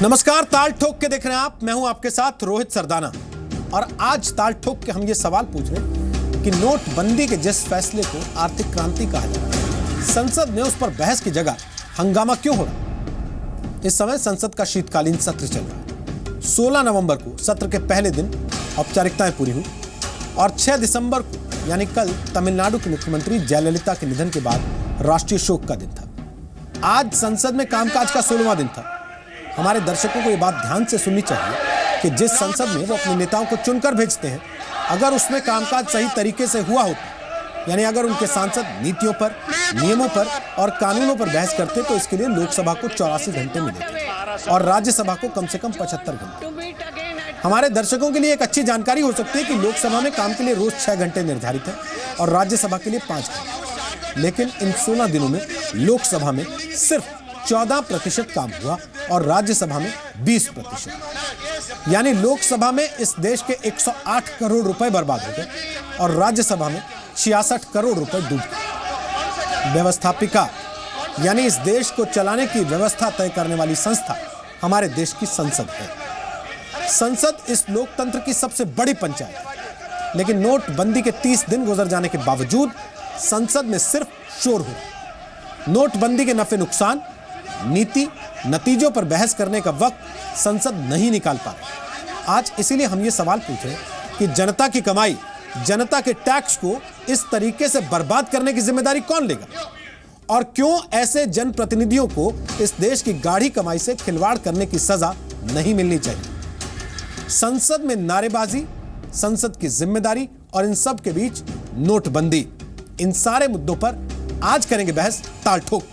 नमस्कार, ताल ठोक के देख रहे हैं आप। मैं हूं आपके साथ रोहित सरदाना और आज ताल ठोक के हम ये सवाल पूछ रहे हैं कि नोटबंदी के जिस फैसले को आर्थिक क्रांति कहा जा रहा है, संसद में उस पर बहस की जगह हंगामा क्यों हो रहा है। इस समय संसद का शीतकालीन सत्र चल रहा है। 16 नवंबर को सत्र के पहले दिन औपचारिकताएं पूरी हुई और 6 दिसंबर को यानी कल तमिलनाडु के मुख्यमंत्री जयललिता के निधन के बाद राष्ट्रीय शोक का दिन था। आज संसद में कामकाज का 16वां दिन था। हमारे दर्शकों को यह बात ध्यान से सुननी चाहिए कि जिस संसद में वो अपने नेताओं को चुनकर भेजते हैं, अगर उसमें कामकाज सही तरीके से हुआ होता, यानी अगर उनके सांसद नीतियों पर, नियमों पर और कानूनों पर बहस करते, तो इसके लिए लोकसभा को 84 घंटे मिले थे और राज्यसभा को कम से कम 75 घंटे। हमारे दर्शकों के लिए एक अच्छी जानकारी हो सकती है कि लोकसभा में काम के लिए रोज 6 घंटे निर्धारित है और राज्यसभा के लिए 5 घंटे। लेकिन इन 16 दिनों में लोकसभा में सिर्फ 14% काम हुआ और राज्यसभा में 20%। यानी लोकसभा में इस देश के 108 करोड़ रुपए बर्बाद हो गए और राज्यसभा में 66 करोड़ रुपए डूब गए। व्यवस्थापिका यानी इस देश को चलाने की व्यवस्था तय करने वाली संस्था हमारे देश की संसद है। संसद इस लोकतंत्र की सबसे बड़ी पंचायत है। लेकिन नोटबंदी के 30 दिन गुजर जाने के बावजूद संसद में सिर्फ शोर हो रहा। नोटबंदी के नफे नुकसान, नीति, नतीजों पर बहस करने का वक्त संसद नहीं निकाल पा रही। आज इसीलिए हम ये सवाल पूछ रहे हैं कि जनता की कमाई, जनता के टैक्स को इस तरीके से बर्बाद करने की जिम्मेदारी कौन लेगा और क्यों ऐसे जनप्रतिनिधियों को इस देश की गाढ़ी कमाई से खिलवाड़ करने की सजा नहीं मिलनी चाहिए। संसद में नारेबाजी, संसद की जिम्मेदारी और इन सब के बीच नोटबंदी, इन सारे मुद्दों पर आज करेंगे बहस ताल ठोक की।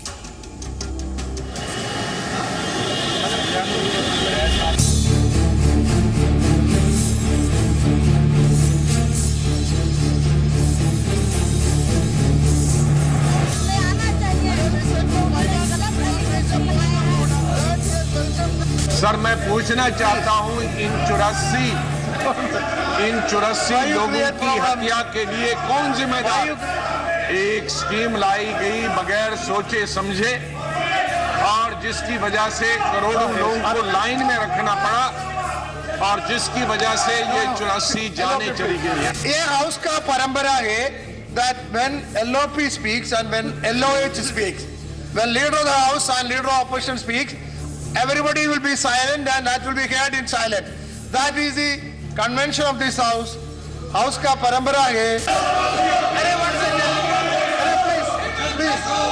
सर, मैं पूछना चाहता हूं इन 84 लोगों की हत्या के लिए कौन जिम्मेदार? एक स्कीम लाई गई बगैर सोचे समझे और जिसकी वजह से करोड़ों लोगों को लाइन में रखना पड़ा और जिसकी वजह से ये 84 जानें चली गई है। ये हाउस का परंपरा है that when LOP speaks and when LOH speaks, when leader of the house and leader of opposition speaks, everybody will be silent and that will be heard in silence. That is the convention of this house. House का परंपरा है। अरे one second, अरे please,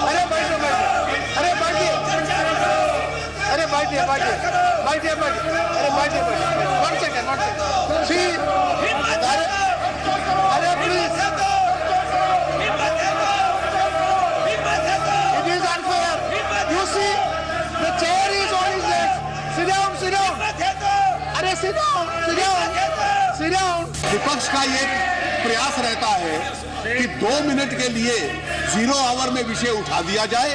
अरे बैठिए, अरे बैठिए, अरे बैठिए, अरे बैठिए, one second, see, अरे please, it is unfair. You see, the chair is on his legs. Sit down, sit down. अरे sit down, sit down, sit down. विपक्ष का ये प्रयास रहता है कि 2 मिनट के लिए 0 आवर में विषय उठा दिया जाए,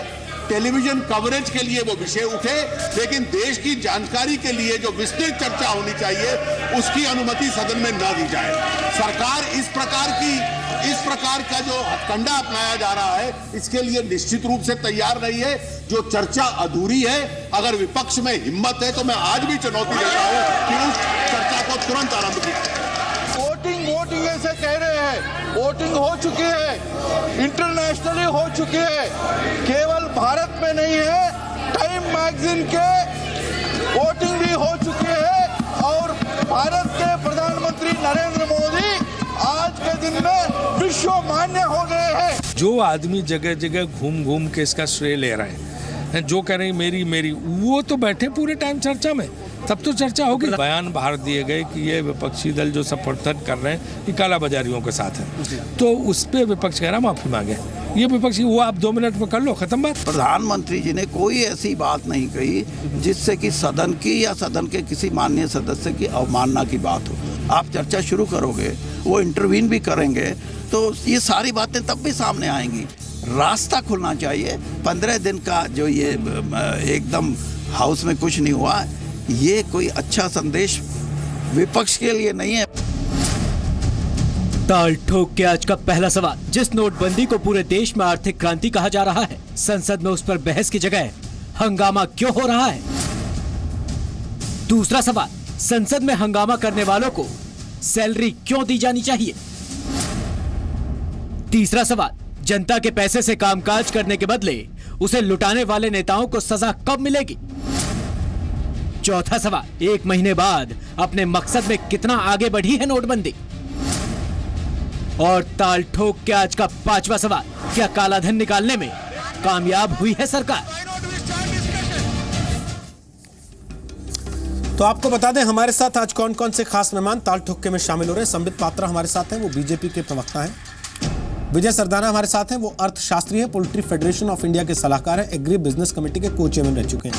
टेलीविजन कवरेज के लिए वो विषय उठे, लेकिन देश की जानकारी के लिए जो विस्तृत चर्चा होनी चाहिए उसकी अनुमति सदन में न दी जाए। सरकार इस प्रकार का जो हथकंडा अपनाया जा रहा है, इसके लिए निश्चित रूप से तैयार नहीं है। जो चर्चा अधूरी है, अगर विपक्ष में हिम्मत है तो मैं आज भी चुनौती देता हूं कि उस चर्चा को तुरंत आरंभ कीजिए। वोटिंग ऐसे कह रहे हैं, वोटिंग हो चुकी है, इंटरनेशनली हो चुकी है, केवल भारत में नहीं है, टाइम मैगजीन के वोटिंग भी हो चुकी है और भारत के प्रधानमंत्री नरेंद्र मोदी आज के दिन में विश्व मान्य हो गए हैं। जो आदमी जगह जगह घूम घूम के इसका श्रेय ले रहे हैं, जो कह रहे हैं मेरी, वो तो बैठे पूरे टाइम चर्चा में, तब तो चर्चा होगी। बयान बाहर दिए गए कि ये विपक्षी दल जो समर्थन कर रहे हैं ये काला बाजारियों के साथ है, तो उस पर विपक्ष कह रहा माफी मांगे। ये विपक्षी वो आप 2 मिनट में कर लो, खत्म बात। प्रधानमंत्री जी ने कोई ऐसी बात नहीं कही जिससे कि सदन की या सदन के किसी माननीय सदस्य की अवमानना की बात हो। आप चर्चा शुरू करोगे, वो इंटरवीन भी करेंगे, तो ये सारी बातें तब भी सामने आएंगी। रास्ता खुलना चाहिए। 15 दिन का जो ये एकदम हाउस में कुछ नहीं हुआ, ये कोई अच्छा संदेश विपक्ष के लिए नहीं है। ताल ठोक के आज का पहला सवाल, जिस नोटबंदी को पूरे देश में आर्थिक क्रांति कहा जा रहा है, संसद में उस पर बहस की जगह हंगामा क्यों हो रहा है? दूसरा सवाल, संसद में हंगामा करने वालों को सैलरी क्यों दी जानी चाहिए? तीसरा सवाल, जनता के पैसे से कामकाज करने के बदले उसे लुटाने वाले नेताओं को सजा कब मिलेगी? चौथा सवाल, 1 महीने बाद अपने मकसद में कितना आगे बढ़ी है नोटबंदी? और ताल ठोक के आज का 5वां सवाल, क्या कालाधन निकालने में कामयाब हुई है सरकार? तो आपको बता दें हमारे साथ आज कौन कौन से खास मेहमान ताल ठोके में शामिल हो रहे हैं। संबित पात्रा हमारे साथ हैं, वो बीजेपी के प्रवक्ता हैं। विजय सरदाना हमारे साथ हैं, वो अर्थशास्त्री हैं, पोल्ट्री फेडरेशन ऑफ इंडिया के सलाहकार हैं, एग्री बिजनेस कमेटी के को चेयरमैन रह चुके हैं।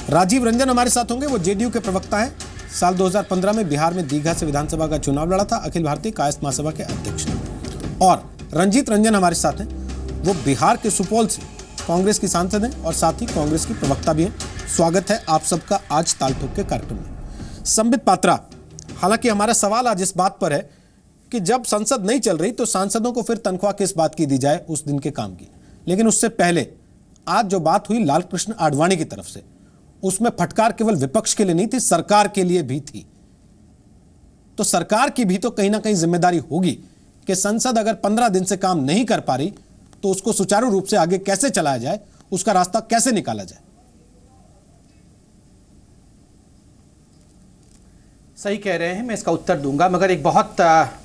राजीव रंजन हमारे साथ होंगे, वो जेडीयू के प्रवक्ता हैं। साल 2015 में बिहार में दीघा से विधानसभा का चुनाव लड़ा था, अखिल भारतीय कायस्थ महासभा के अध्यक्ष हैं। और रंजीत रंजन हमारे साथ हैं, वो बिहार के सुपौल से कांग्रेस की सांसद हैं और साथ ही कांग्रेस की प्रवक्ता भी हैं। स्वागत है आप सबका आज ताल ठोक के कार्यक्रम में। संबित पात्रा, हालांकि हमारा सवाल आज इस बात पर है कि जब संसद नहीं चल रही तो सांसदों को फिर तनख्वाह किस बात की दी जाए उस दिन के काम की, लेकिन उससे पहले आज जो बात हुई लाल कृष्ण आडवाणी की तरफ से, उसमें फटकार केवल विपक्ष के लिए नहीं थी, सरकार के लिए भी थी। तो सरकार की भी तो कहीं ना कहीं जिम्मेदारी होगी कि संसद अगर 15 दिन से काम नहीं कर पा रही तो उसको सुचारू रूप से आगे कैसे चलाया जाए, उसका रास्ता कैसे निकाला जाए। सही कह रहे हैं, मैं इसका उत्तर दूंगा, मगर एक बहुत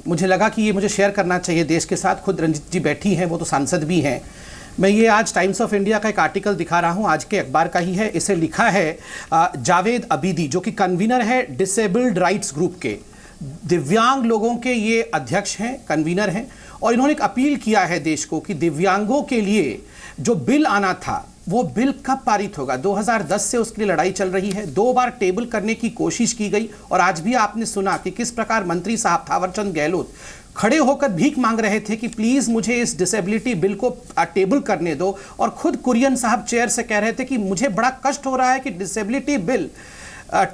मुझे लगा कि ये मुझे शेयर करना चाहिए देश के साथ। खुद रंजीत जी बैठी हैं, वो तो सांसद भी हैं। मैं ये आज टाइम्स ऑफ इंडिया का एक आर्टिकल दिखा रहा हूँ, आज के अखबार का ही है। इसे लिखा है जावेद अबीदी, जो कि कन्वीनर है डिसेबल्ड राइट्स ग्रुप के, दिव्यांग लोगों के ये अध्यक्ष हैं, कन्वीनर हैं। और इन्होंने एक अपील किया है देश को कि दिव्यांगों के लिए जो बिल आना था वो बिल कब पारित होगा। 2010 से उसके लिए लड़ाई चल रही है, 2 बार टेबल करने की कोशिश की गई और आज भी आपने सुना कि किस प्रकार मंत्री साहब थावरचंद गहलोत खड़े होकर भीख मांग रहे थे कि प्लीज मुझे इस डिसेबिलिटी बिल को टेबल करने दो। और खुद कुरियन साहब चेयर से कह रहे थे कि मुझे बड़ा कष्ट हो रहा है कि डिसेबिलिटी बिल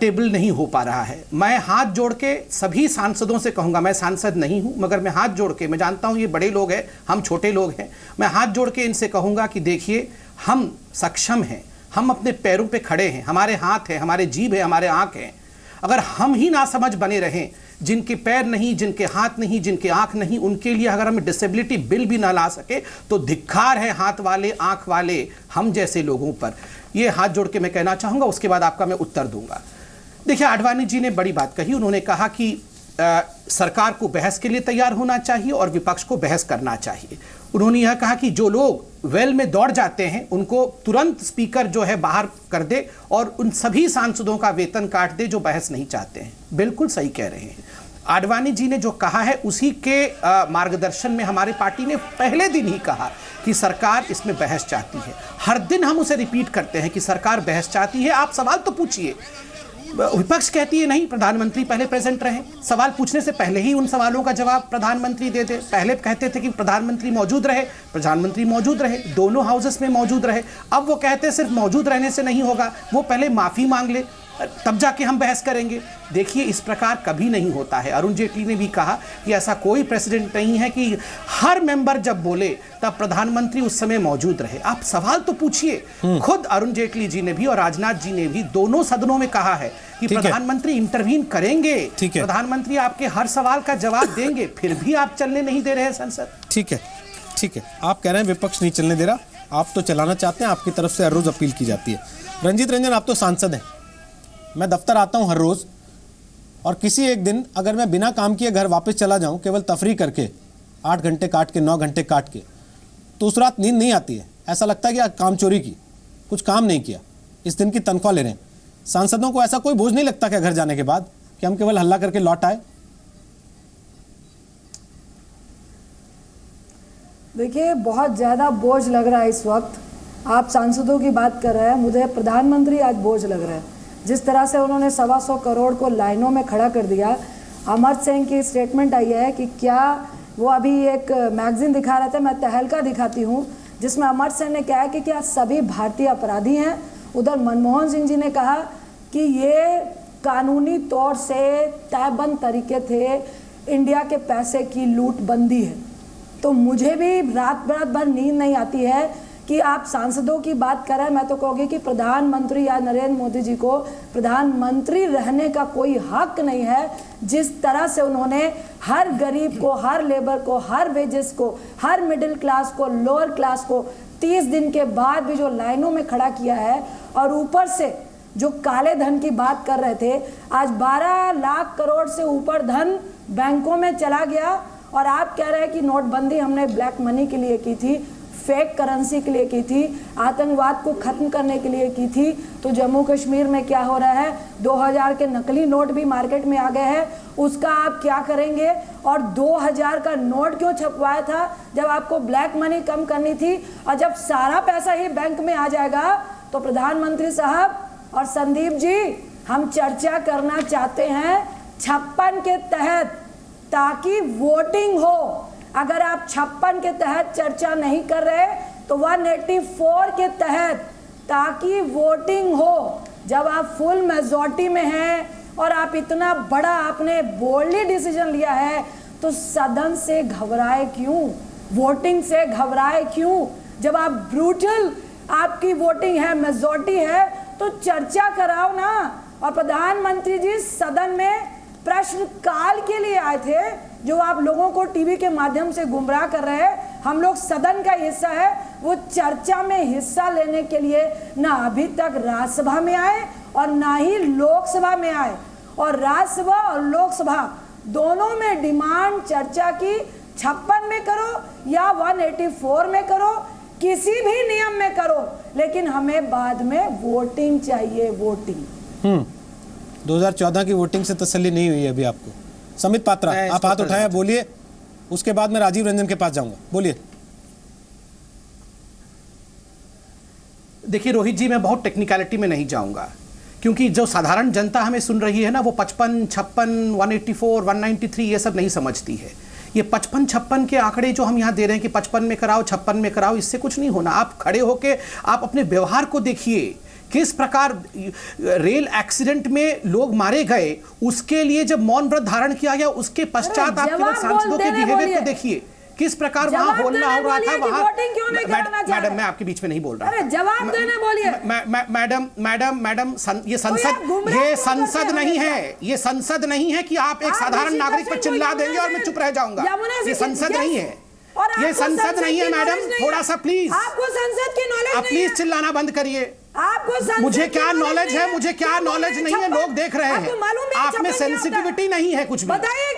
टेबल नहीं हो पा रहा है। मैं हाथ जोड़ के सभी सांसदों से कहूँगा, मैं सांसद नहीं हूँ मगर मैं हाथ जोड़ के, मैं जानता हूँ ये बड़े लोग हैं, हम छोटे लोग हैं, मैं हाथ जोड़ के इनसे कहूँगा कि देखिए हम सक्षम हैं, हम अपने पैरों पे खड़े हैं, हमारे हाथ हैं, हमारे जीभ है, हमारे आँख हैं। अगर हम ही नासमझ बने रहें, जिनके पैर नहीं, जिनके हाथ नहीं, जिनके आँख नहीं, उनके लिए अगर हम डिसेबिलिटी बिल भी ना ला सके तो धिक्कार है हाथ वाले, आँख वाले, हम जैसे लोगों पर। ये हाथ जोड़ के मैं कहना चाहूँगा, उसके बाद आपका मैं उत्तर दूंगा। देखिए, आडवाणी जी ने बड़ी बात कही। उन्होंने कहा कि सरकार को बहस के लिए तैयार होना चाहिए और विपक्ष को बहस करना चाहिए। उन्होंने यह कहा कि जो लोग वेल में दौड़ जाते हैं उनको तुरंत स्पीकर जो है बाहर कर दे और उन सभी सांसदों का वेतन काट दे जो बहस नहीं चाहते हैं। बिल्कुल सही कह रहे हैं। आडवाणी जी ने जो कहा है उसी के मार्गदर्शन में हमारी पार्टी ने पहले दिन ही कहा कि सरकार इसमें बहस चाहती है। हर दिन हम उसे रिपीट करते हैं कि सरकार बहस चाहती है। आप सवाल तो पूछिए। विपक्ष कहती है नहीं, प्रधानमंत्री पहले प्रेजेंट रहे, सवाल पूछने से पहले ही उन सवालों का जवाब प्रधानमंत्री दे दे। पहले कहते थे कि प्रधानमंत्री मौजूद रहे, प्रधानमंत्री मौजूद रहे, दोनों हाउसेस में मौजूद रहे। अब वो कहते हैं सिर्फ मौजूद रहने से नहीं होगा, वो पहले माफी मांग ले तब जाके हम बहस करेंगे। देखिए, इस प्रकार कभी नहीं होता है। अरुण जेटली ने भी कहा कि ऐसा कोई प्रेसिडेंट नहीं है कि हर मेंबर जब बोले तब प्रधानमंत्री उस समय मौजूद रहे। आप सवाल तो पूछिए। खुद अरुण जेटली जी ने भी और राजनाथ जी ने भी दोनों सदनों में कहा है कि प्रधानमंत्री इंटरवीन करेंगे, प्रधानमंत्री आपके हर सवाल का जवाब देंगे, फिर भी आप चलने नहीं दे रहे हैं संसद। ठीक है, ठीक है, आप कह रहे हैं विपक्ष नहीं चलने दे रहा, आप तो चलाना चाहते हैं, आपकी तरफ से हर रोज अपील की जाती है। रंजीत रंजन, आप तो सांसद हैं, मैं दफ्तर आता हूं हर रोज और किसी एक दिन अगर मैं बिना काम किए घर वापस चला जाऊं केवल तफरी करके 8 घंटे काट के 9 घंटे काट के, तो उस रात नींद नहीं आती है। ऐसा लगता है कि काम चोरी की, कुछ काम नहीं किया, इस दिन की तनख्वाह ले रहे हैं। सांसदों को ऐसा कोई बोझ नहीं लगता क्या घर जाने के बाद कि हम केवल हल्ला करके लौट आए? देखिए, बहुत ज़्यादा बोझ लग रहा है इस वक्त। आप सांसदों की बात कर रहे हैं, मुझे प्रधानमंत्री आज बोझ लग रहा है। जिस तरह से उन्होंने 125 करोड़ को लाइनों में खड़ा कर दिया। अमर सिंह की स्टेटमेंट आई है कि क्या वो अभी एक मैगजीन दिखा रहे थे, मैं तहलका दिखाती हूँ, जिसमें अमर सिंह ने कहा कि क्या सभी भारतीय अपराधी हैं। उधर मनमोहन सिंह जी ने कहा कि ये कानूनी तौर से तयबंद तरीके थे, इंडिया के पैसे की लूटबंदी है। तो मुझे भी रात भर नींद नहीं आती है कि आप सांसदों की बात कर रहे हैं। मैं तो कहूँगी कि प्रधानमंत्री या नरेंद्र मोदी जी को प्रधानमंत्री रहने का कोई हक नहीं है। जिस तरह से उन्होंने हर गरीब को, हर लेबर को, हर वेजेस को, हर मिडिल क्लास को, लोअर क्लास को 30 दिन के बाद भी जो लाइनों में खड़ा किया है, और ऊपर से जो काले धन की बात कर रहे थे, आज 12 लाख करोड़ से ऊपर धन बैंकों में चला गया। और आप कह रहे हैं कि नोटबंदी हमने ब्लैक मनी के लिए की थी, फेक करेंसी के लिए की थी, आतंकवाद को खत्म करने के लिए की थी। तो जम्मू कश्मीर में क्या हो रहा है, 2000 के नकली नोट भी मार्केट में आ गए हैं, उसका आप क्या करेंगे? और 2000 का नोट क्यों छपवाया था जब आपको ब्लैक मनी कम करनी थी? और जब सारा पैसा ही बैंक में आ जाएगा तो प्रधानमंत्री साहब और संदीप जी, हम चर्चा करना चाहते हैं 56 के तहत, ताकि वोटिंग हो। अगर आप 56 के तहत चर्चा नहीं कर रहे तो 184 के तहत, ताकि वोटिंग हो। जब आप फुल मेजॉरिटी में हैं और आप इतना बड़ा आपने बोल्डली डिसीजन लिया है, तो सदन से घबराए क्यों? वोटिंग से घबराए क्यों? जब आप ब्रूटल आपकी वोटिंग है, मेजॉरिटी है, तो चर्चा कराओ ना। और प्रधानमंत्री जी सदन में प्रश्नकाल के लिए आए थे, जो आप लोगों को टीवी के माध्यम से गुमराह कर रहे हैं। हम लोग सदन का हिस्सा है, वो चर्चा में हिस्सा लेने के लिए ना अभी तक राज्यसभा में आए और ना ही लोकसभा में आए। और राज्यसभा और लोकसभा दोनों में डिमांड चर्चा की 56 में करो या 184 में करो, किसी भी नियम में करो, लेकिन हमें बाद में वोटिंग चाहिए, वोटिंग। 2014 की वोटिंग से तसल्ली नहीं हुई अभी आपको? समित पात्रा, आप हाथ उठाएं, बोलिए, उसके बाद मैं राजीव रंजन के पास जाऊंगा, बोलिए। देखिए रोहित जी, मैं बहुत टेक्निकलिटी में नहीं जाऊंगा, क्योंकि जो साधारण जनता हमें सुन रही है ना, वो 55, 56, 184, 193 ये सब नहीं समझती है। ये 55-56 के आंकड़े जो हम यहाँ दे रहे हैं कि 55 में कराओ, 56 में कराओ, इससे कुछ नहीं होना। आप खड़े होके आप अपने व्यवहार को देखिए, किस प्रकार रेल एक्सीडेंट में लोग मारे गए, उसके लिए जब मौन व्रत धारण किया गया, उसके पश्चात आप केवल सांसदों के बिहेवियर को देखिए, किस प्रकार वहां बोलना हो रहा था। वहां मैडम, मैं आपके बीच में नहीं बोल रहा। अरे जवाब देने बोलिए। मैडम, ये संसद नहीं है, ये संसद नहीं है कि आप एक साधारण नागरिक पर चिल्ला देंगे और मैं चुप रह जाऊंगा। ये संसद नहीं है, ये संसद नहीं है मैडम, थोड़ा सा प्लीज, आपको संसद की नॉलेज नहीं है। प्लीज चिल्लाना बंद करिए। आपको मुझे क्या नॉलेज है, मुझे क्या नॉलेज नहीं है, लोग देख रहे हैं। आप में सेंसिटिविटी नहीं है कुछ भी,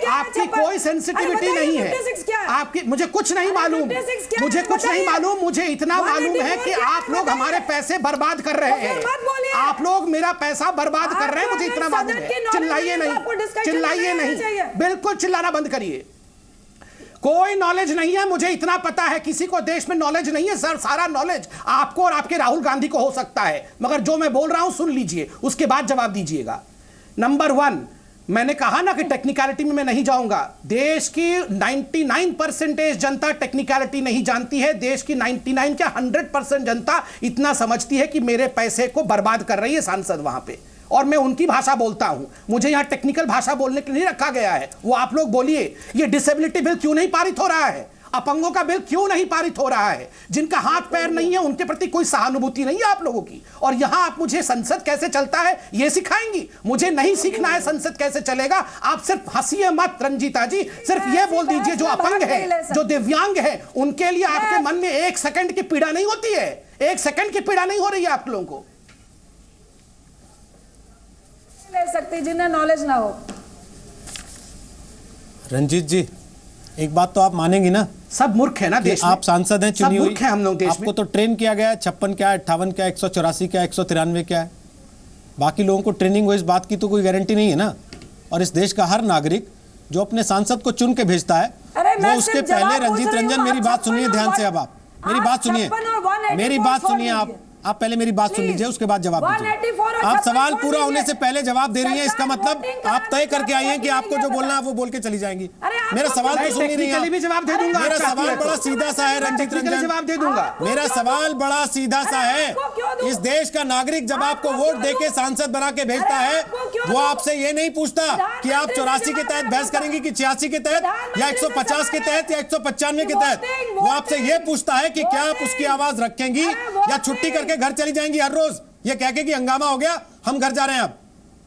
आपकी कोई सेंसिटिविटी नहीं है आपकी। मुझे कुछ नहीं मालूम, मुझे कुछ नहीं मालूम, मुझे इतना मालूम है कि आप लोग हमारे पैसे बर्बाद कर रहे हैं, आप लोग मेरा पैसा बर्बाद कर रहे हैं, मुझे इतना मालूम है। चिल्लाइए नहीं, चिल्लाइए नहीं, बिल्कुल चिल्लाना बंद करिए। कोई नॉलेज नहीं है, मुझे इतना पता है। किसी को देश में नॉलेज नहीं है सर, सारा नॉलेज आपको और आपके राहुल गांधी को हो सकता है, मगर जो मैं बोल रहा हूं सुन लीजिए, उसके बाद जवाब दीजिएगा। नंबर 1, मैंने कहा ना कि टेक्निकलिटी में मैं नहीं जाऊंगा। देश की 99% जनता टेक्निकलिटी नहीं जानती है। देश की 99 क्या 100% जनता इतना समझती है कि मेरे पैसे को बर्बाद कर रही है सांसद वहां पे, और मैं उनकी भाषा बोलता हूं। मुझे यहां टेक्निकल भाषा बोलने के लिए नहीं रखा गया है। वो आप लोग बोलिए, ये डिसेबिलिटी बिल क्यों नहीं पारित हो रहा है, अपंगों का बिल क्यों नहीं पारित हो रहा है, जिनका हाथ पैर नहीं है उनके प्रति कोई सहानुभूति नहीं है आप लोगों की, और यहां आप मुझे संसद कैसे चलता है ये सिखाएंगी? मुझे नहीं सीखना है संसद कैसे चलेगा। आप सिर्फ हंसिए मत रंजीता जी, सिर्फ ये बोल दीजिए जो अपंग है, जो दिव्यांग है, उनके लिए आपके मन में 1 सेकंड की पीड़ा नहीं होती है? 1 सेकंड की पीड़ा नहीं हो रही है आप लोगों को? ले सकती जिन्हें नॉलेज ना हो। रंजीत जी, एक बात तो आप मानेंगी ना, सब मूर्ख है ना देश में। आप सांसद हैं, चुनी हुई, मूर्ख है हम लोग देश में। आपको तो ट्रेन किया गया है, 56 क्या है, 58 क्या है, 184 क्या है, 193 क्या है। बाकी लोगों को ट्रेनिंग हो इस बात की तो कोई गारंटी नहीं है ना। और इस देश का हर नागरिक जो अपने सांसद को चुन के भेजता है, वो उसके पहले, रंजीत रंजन मेरी बात सुनिए ध्यान से। अब आप मेरी बात सुनिए, मेरी बात सुनिए, आप आप पहले मेरी बात सुन लीजिए, उसके बाद जवाब दीजिए। 184 और आप सवाल 56 पूरा छोड़ होने से दीजिए। पहले जवाब दे रही हैं, इसका सरकार मतलब वोटिंग आप तय कराने करके आई हैं कि का आपको जो मतलब बोलना है वो बोल के चली जाएंगी। अरे आपको मेरा सवाल तो मैं सुन ही नहीं टेक्निकली भी है। जवाब दे दूंगा। मेरा आप चाहती सवाल हैं तो। बड़ा सीधा सा है रंजीत टेक्निकली रंजन, जवाब दे दूंगा। मेरा सवाल बड़ा सीधा सा है। आपको क्यों दूं? इस देश का नागरिक जब आपको आपको वोट क्यों दे के दूं? सांसद बना के भेजता अरे है, आपको क्यों वो दूं? आपसे ये नहीं पूछता कि आप 84 के तहत बहस करेंगी कि 86 के तहत या 150 के तहत या 195 के तहत। वो आपसे ये पूछता है कि क्या आप उसकी आवाज रखेंगी या छुट्टी करके घर चली जाएंगी हर रोज ये कह के कि हंगामा हो गया, हम घर जा रहे हैं अब।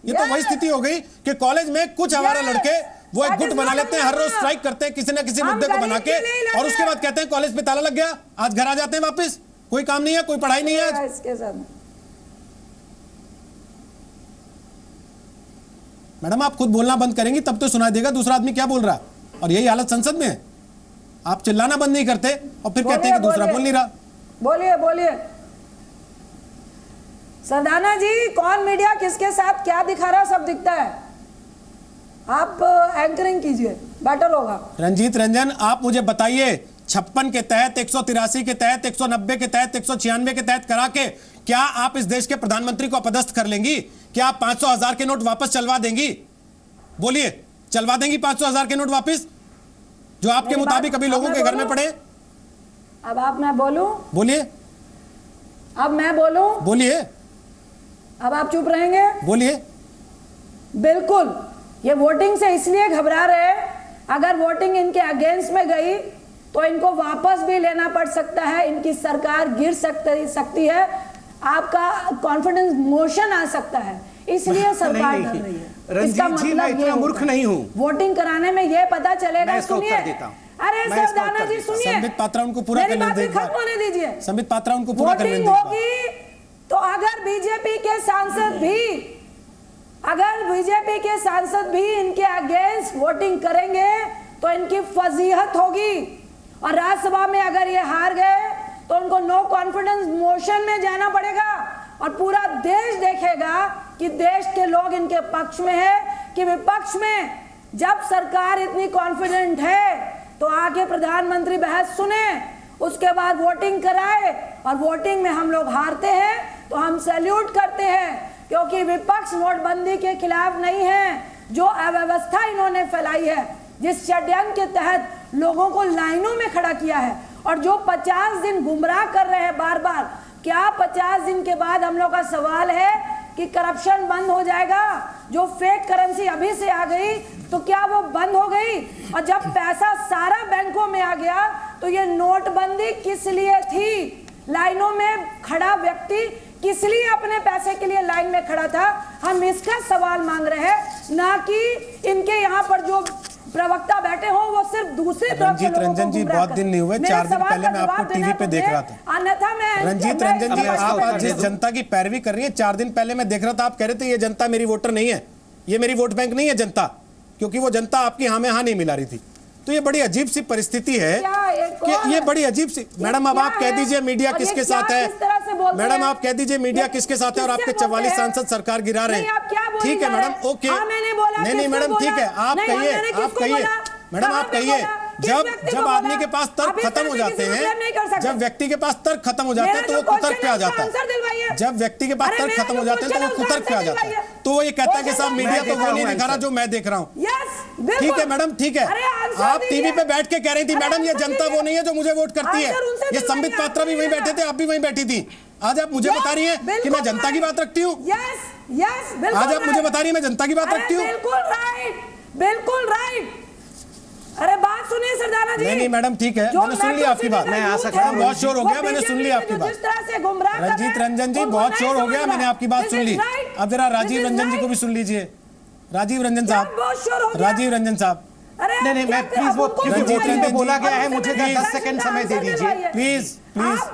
ये तो वही स्थिति हो गई कि कॉलेज में कुछ हमारे लड़के वो एक गुट बना लेते हैं, हर रोज स्ट्राइक करते हैं किसी न किसी मुद्दे को बना के, और उसके बाद कहते हैं कॉलेज पे ताला लग गया, आज घर आ जाते हैं वापस, कोई काम नहीं है, कोई पढ़ाई नहीं है आज। इसके साथ मैडम आप खुद बोलना बंद करेंगी तब तो सुनाई देगा दूसरा आदमी क्या बोल रहा है, और यही हालत संसद में है। आप चिल्लाना बंद नहीं करते और फिर कहते हैं कि दूसरा बोल नहीं रहा। बोलिए बोलिए सरदाना जी, कौन मीडिया किसके साथ क्या दिखा रहा सब दिखता है। आप एंकरिंग कीजिए, बेटर होगा। रंजीत रंजन आप मुझे बताइए 56 के तहत 183 के तहत 190 के तहत 196 के तहत करा के क्या आप इस देश के प्रधानमंत्री को अपदस्थ कर लेंगी? क्या आप 500,000 के नोट वापस चलवा देंगी? बोलिए, चलवा देंगी 500,000 के नोट वापस जो आपके मुताबिक अभी लोगों के घर में पड़े? अब आप मैं बोलूं? बोलिए। अब मैं बोलूं? बोलिए। अब आप चुप रहेंगे? बोलिए। बिल्कुल, ये वोटिंग से इसलिए घबरा रहे हैं, अगर वोटिंग इनके अगेंस्ट में गई तो इनको वापस भी लेना पड़ सकता है, इनकी सरकार गिर सकती है, आपका कॉन्फिडेंस मोशन आ सकता है, इसलिए सरकार डर रही है। रंजीत जी, मैं इतना मूर्ख नहीं हूं। वोटिंग कराने में ये पता चलेगा। सुनिए, अरे सरदाना जी सुनिए, संबित पात्रा उनको पूरा मेरी करने बात दीजिए। खत्म होने दीजिए। संबित पात्रा उनको पूरा करने वोटिंग दीजिए। होगी तो अगर बीजेपी के सांसद भी इनके अगेंस्ट वोटिंग करेंगे तो इनकी फजीहत होगी, और राज्यसभा में अगर ये हार गए तो उनको नो कॉन्फिडेंस मोशन में जाना पड़ेगा, और पूरा देश देखेगा कि देश के लोग इनके पक्ष में है कि विपक्ष में। जब सरकार इतनी कॉन्फिडेंट है तो आके प्रधानमंत्री बहस सुने, उसके बाद वोटिंग कराए, और वोटिंग में हम लोग हारते हैं तो हम सैल्यूट करते हैं, क्योंकि विपक्ष नोटबंदी के खिलाफ नहीं है। जो अव्यवस्था इन्होंने फैलाई है, जिस षड्यंत्र के तहत लोगों को लाइनों में खड़ा किया है, और जो 50 दिन गुमराह कर रहे हैं बार बार, क्या 50 दिन के बाद हम लोग का सवाल है कि करप्शन बंद हो जाएगा? जो फेक करेंसी अभी से आ गई तो क्या वो बंद हो गई? और जब पैसा सारा बैंकों में आ गया तो ये नोटबंदी किस लिए थी? लाइनों में खड़ा व्यक्ति किस लिए अपने पैसे के लिए लाइन में खड़ा था? हम इसका सवाल मांग रहे हैं, ना कि इनके यहाँ पर जो प्रवक्ता बैठे हो वो सिर्फ दूसरे तरफ रंजीत रंजन जी, बहुत दिन नहीं हुए, 4 दिन पहले मैं आपको टीवी पे देख रहा था। अन्यथा मैं रंजीत रंजन जी, आप आज जिस जनता की पैरवी कर रही है, 4 दिन पहले मैं देख रहा था, आप कह रहे थे ये जनता मेरी वोटर नहीं है, ये मेरी वोट बैंक नहीं है जनता, क्योंकि वो जनता आपकी हाँ में हाँ नहीं मिला रही थी। तो ये बड़ी अजीब सी परिस्थिति है कि ये बड़ी अजीब सी। मैडम अब आप कह दीजिए मीडिया किसके साथ है? मैडम आप कह दीजिए मीडिया किसके साथ है, और आपके 44 सांसद सरकार गिरा रहे हैं। ठीक है मैडम, ओके, नहीं मैडम ठीक है, आप कहिए, आप कहिए मैडम, आप कहिए। जब आदमी के पास तर्क खत्म हो जाते हैं, जब व्यक्ति के पास तर्क खत्म हो जाते हैं तो वो कुतर्क पे आ जाता है। जब व्यक्ति के पास तर्क खत्म हो जाते हैं तो वो कुतर्क पे आ जाता है। तो वो ये कहता है कि साहब मीडिया तो वो नहीं दिखा रहा जो मैं देख रहा हूँ। ठीक है मैडम, ठीक है, आप टीवी पे बैठ के कह रही थी मैडम ये जनता वो नहीं है जो मुझे वोट करती है। ये संबित पात्रा भी वहीं बैठे थे, आप भी वहीं बैठी थी। आज आप मुझे बता रही हैं कि मैं जनता की बात रखती हूँ। आज आप मुझे बता रही हैं मैं जनता की बात रखती हूँ। बिल्कुल राइट। अरे बात सुनिए सरदाना जी। नहीं मैडम ठीक है, मैंने सुन लिया आपकी बात। मैं आ सकता हूं, बहुत शोर हो गया, मैंने सुन लिया आपकी बात। जिस तरह से गुमराह रंजीत रंजन जी, बहुत शोर हो गया, मैंने आपकी बात सुन ली। अब जरा राजीव रंजन जी को भी सुन लीजिए। राजीव रंजन साहब, राजीव रंजन साहब। नहीं मैं प्लीज, वो रंजीत रंजन बोला गया है, मुझे 10 सेकंड समय दे दीजिए प्लीज प्लीज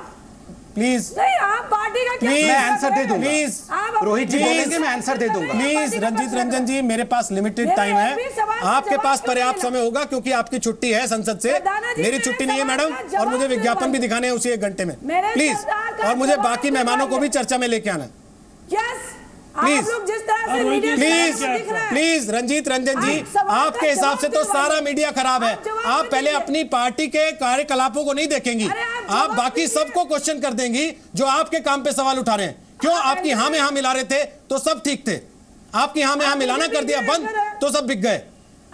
प्लीज। नहीं आप पार्टी का क्या? मैं आंसर दे दूंगा प्लीज। रोहित जी बोलेंगे, मैं आंसर दे दूंगा प्लीज। रंजीत रंजन जी, मेरे पास लिमिटेड टाइम है, आपके पास पर्याप्त समय होगा क्योंकि आपकी छुट्टी है संसद से, मेरी छुट्टी नहीं है मैडम, और मुझे विज्ञापन भी दिखाने हैं उसी 1 घंटे में प्लीज, और मुझे बाकी मेहमानों को भी चर्चा में लेके आना है please please please. Ranjit Ranjan ji, आपके हिसाब से तो सारा मीडिया खराब है। आप पहले अपनी पार्टी के कार्यकलापों को नहीं देखेंगी, आप बाकी सबको क्वेश्चन कर देंगी जो आपके काम पे सवाल उठा रहे हैं। क्यों आपकी हाँ में हाँ मिला रहे थे तो सब ठीक थे, आपकी हाँ में हाँ मिलाना कर दिया बंद तो सब बिक गए।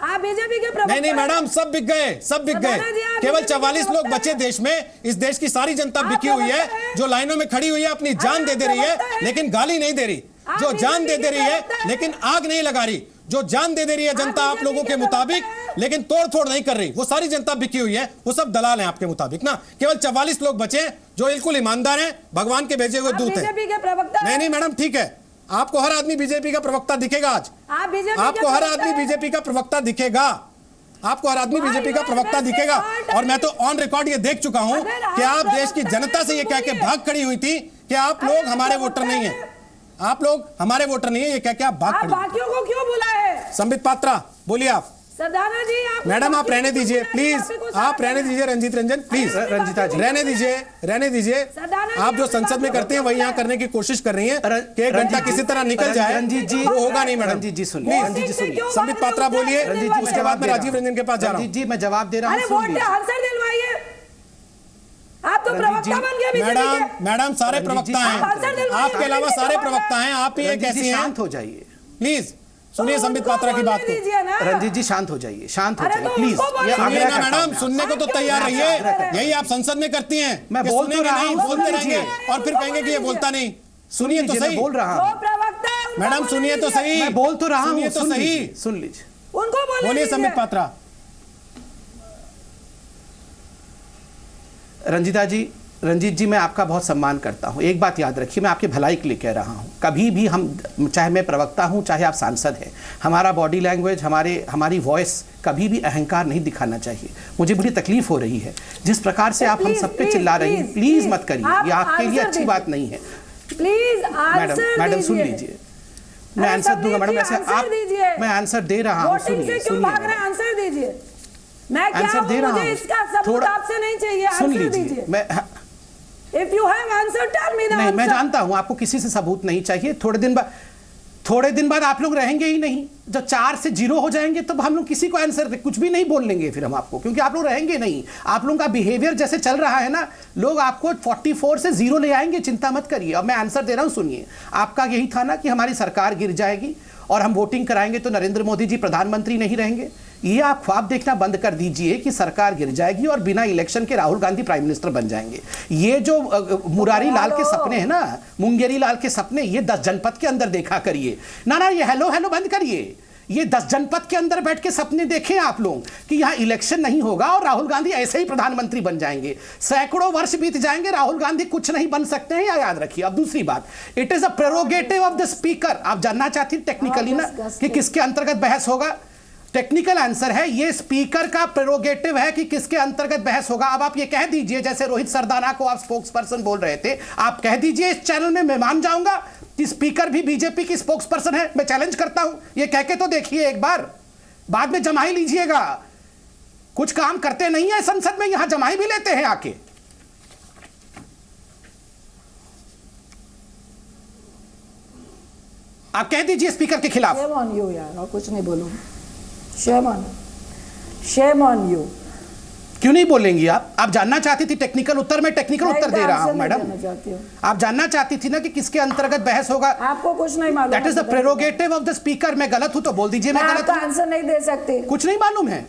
आप बीजेपी के प्रवक्ता नहीं मैडम, सब बिक गए, सब बिक गए। केवल 44 लोग बचे देश में। इस देश की सारी जनता बिकी हुई है, जो लाइनों में खड़ी हुई है, अपनी जान दे रही है लेकिन गाली नहीं दे रही, जो जान दे रही है लेकिन आग नहीं लगा रही, जो जान दे रही है जनता आप लोगों के मुताबिक लेकिन तोड़ फोड़ नहीं कर रही, वो सारी जनता बिकी हुई है, वो सब दलाल हैं आपके मुताबिक ना। केवल 44 लोग बचे हैं जो बिल्कुल ईमानदार हैं, भगवान के भेजे हुए दूत हैं। नहीं मैडम ठीक है, आपको हर आदमी बीजेपी का प्रवक्ता दिखेगा आज, आपको हर आदमी बीजेपी का प्रवक्ता दिखेगा, आपको हर आदमी बीजेपी का प्रवक्ता दिखेगा। और मैं तो ऑन रिकॉर्ड ये देख चुका हूं कि आप देश की जनता से ये कह के भाग खड़ी हुई थी कि आप लोग हमारे वोटर नहीं है, आप लोग हमारे वोटर नहीं है, ये कह के आप भाग खड़ी। बाकियों को क्यों बुलाए? संबित पात्रा बोलिए आप। सरदाना जी मैडम आप रहने दीजिए प्लीज, आप रहने दीजिए रंजीत रंजन प्लीज, रंजीता जी रहने दीजिए, रहने दीजिए। आप जो संसद में करते हैं वही यहाँ करने की कोशिश कर रही हैं कि एक घंटा किसी तरह निकल जाए, रंजीत जी वो होगा नहीं मैडम। रंजीत जी सुनिए, रंजीत जी सुनिए, संबित पात्रा बोलिए, रंजीत जी उसके बाद मैं राजीव रंजन के पास जा रहा हूँ। रंजीत जी मैं जवाब दे रहा हूँ, आंसर दिलवाइए। आप तो प्रवक्ता बन गए बीजेपी के। मैडम सारे प्रवक्ता हैं, आपके अलावा सारे प्रवक्ता हैं, आप ही एक ऐसी हैं। शांत हो जाइए प्लीज, सुनिए संबित पात्रा की बात को। रंजीत जी शांत हो जाइए, शांत हो जाइए प्लीज। सुनिए ना मैडम, सुनने को तो तैयार रहिए, यही आप संसद में करती हैं। मैं बोल तो रहा हूं, बोलते रहेंगे और फिर कहेंगे कि ये बोलता नहीं। सुनिए तो सही, बोल रहा हूं मैडम, सुनिए तो सही, मैं बोल तो रहा हूं, सुनिए तो सही, सुन लीजिए, उनको बोलिए संबित पात्रा। रंजीता जी, रंजीत जी मैं आपका बहुत सम्मान करता हूं, एक बात याद रखिए, मैं आपकी भलाई के लिए कह रहा हूं। कभी भी हम, चाहे मैं प्रवक्ता हूं चाहे आप सांसद हैं, हमारा बॉडी लैंग्वेज, हमारी वॉइस कभी भी अहंकार नहीं दिखाना चाहिए। मुझे बड़ी तकलीफ हो रही है जिस प्रकार से आप हम सब पे चिल्ला रही हैं, प्लीज मत करिए, ये आपके लिए अच्छी बात नहीं है। प्लीज मैडम सुन लीजिए, मैं आंसर दूंगा मैडम, ऐसे आप, मैं आंसर दे रहा हूं, सुनिए आंसर दीजिए। मैं क्या आंसर दे रहा हूं, इसका सबूत आपसे नहीं चाहिए, सुन आंसर लीजिए। दीजिए। मैं If you have answer, tell me the नहीं, मैं answer. जानता हूं आपको किसी से सबूत नहीं चाहिए। थोड़े दिन बाद आप लोग रहेंगे ही नहीं, जब 4 से 0 हो जाएंगे तब हम लोग किसी को आंसर कुछ भी नहीं बोलेंगे फिर हम आपको, क्योंकि आप लोग रहेंगे नहीं। आप लोगों का बिहेवियर जैसे चल रहा है ना, लोग आपको 44 से 0 ले आएंगे, चिंता मत करिए। अब मैं आंसर दे रहा हूं, सुनिए। आपका यही था ना कि हमारी सरकार गिर जाएगी और हम वोटिंग कराएंगे तो नरेंद्र मोदी जी प्रधानमंत्री नहीं रहेंगे। ये आप ख्वाब देखना बंद कर दीजिए कि सरकार गिर जाएगी और बिना इलेक्शन के राहुल गांधी प्राइम मिनिस्टर बन जाएंगे। ये जो मुरारी लाल के सपने हैं ना, मुंगेरी लाल के सपने, ये 10 जनपद के अंदर देखा करिए ना, ये हेलो हेलो बंद करिए। ये 10 जनपद के अंदर बैठ के सपने देखें आप लोग कि यहाँ इलेक्शन नहीं होगा और राहुल गांधी ऐसे ही प्रधानमंत्री बन जाएंगे। सैकड़ों वर्ष बीत जाएंगे, राहुल गांधी कुछ नहीं बन सकते हैं, या याद रखिए। अब दूसरी बात, it is a prerogative of the speaker. आप जानना चाहती टेक्निकली ना कि किसके अंतर्गत बहस होगा? टेक्निकल आंसर है ये स्पीकर का प्रेरोगेटिव है कि किसके अंतर्गत बहस होगा। अब आप ये कह दीजिए, जैसे रोहित सरदाना को आप स्पोक्स पर्सन बोल रहे थे, आप कह दीजिए इस चैनल में, मैं मान जाऊंगा कि स्पीकर भी बीजेपी की स्पोक्स पर्सन है। मैं चैलेंज करता हूं, ये कह के तो देखिए एक बार, बाद में जमाई लीजिएगा। कुछ काम करते नहीं है संसद में, यहां जमाई भी लेते हैं आके। आप कह दीजिए स्पीकर के खिलाफ। Shame on you यार, और कुछ नहीं बोलूंगा। Shame on you। क्यों नहीं बोलेंगी आप? आप जानना चाहती थी टेक्निकल उत्तर, मैं टेक्निकल उत्तर दे रहा हूं मैडम। आप जानना चाहती थी ना कि किसके अंतर्गत बहस होगा। आपको कुछ नहीं मालूम। That is the prerogative of the speaker. मैं गलत हूं तो बोल दीजिए मैं गलत हूं। आंसर नहीं दे सकती। कुछ नहीं मालूम है।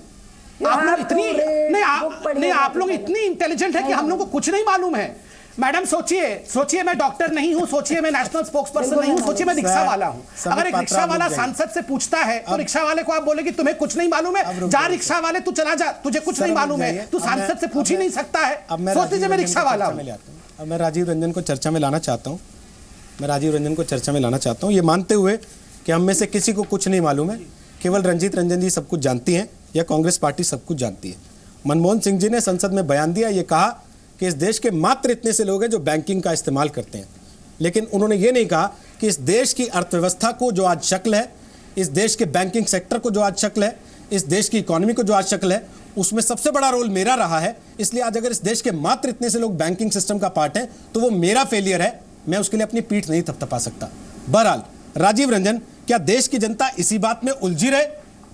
आप लोग इतनी नहीं, आप लोग इतनी इंटेलिजेंट है कि हम लोग को कुछ नहीं मालूम है। मैडम सोचिए मैं डॉक्टर नहीं हूं, सोचिए मैं नेशनल स्पोक्स पर्सन नहीं हूं, सोचिए मैं रिक्शा वाला हूं। अगर एक रिक्शा वाला सांसद से पूछता है तो रिक्शा वाले को आप बोले कि तुम्हें कुछ नहीं मालूम है, जा रिक्शा वाले तू चला जा, तुझे कुछ नहीं मालूम है, तू सांसद से पूछ ही नहीं सकता है। सोच लीजिए मैं रिक्शा वाला हूं। अब मैं राजीव रंजन को चर्चा में लाना चाहता हूं, ये मानते हुए कि हम में से किसी को कुछ नहीं मालूम है, केवल रंजीत रंजन जी सब कुछ जानती हैं या कांग्रेस पार्टी सब कुछ जानती है। मनमोहन सिंह जी ने संसद में बयान दिया, ये कहा कि इस देश के मात्र इतने से लोग हैं जो बैंकिंग का इस्तेमाल करते हैं, लेकिन उन्होंने ये नहीं कहा कि इस देश की अर्थव्यवस्था को जो आज शक्ल है, इस देश के बैंकिंग सेक्टर को जो आज शक्ल है, इस देश की इकोनॉमी को जो आज शक्ल है, उसमें सबसे बड़ा रोल मेरा रहा है। इसलिए आज अगर इस देश के मात्र इतने से लोग बैंकिंग सिस्टम का पार्ट हैं तो वो मेरा फेलियर है, मैं उसके लिए अपनी पीठ नहीं थपथपा सकता। बहरहाल राजीव रंजन, क्या देश की जनता इसी बात में उलझी रहे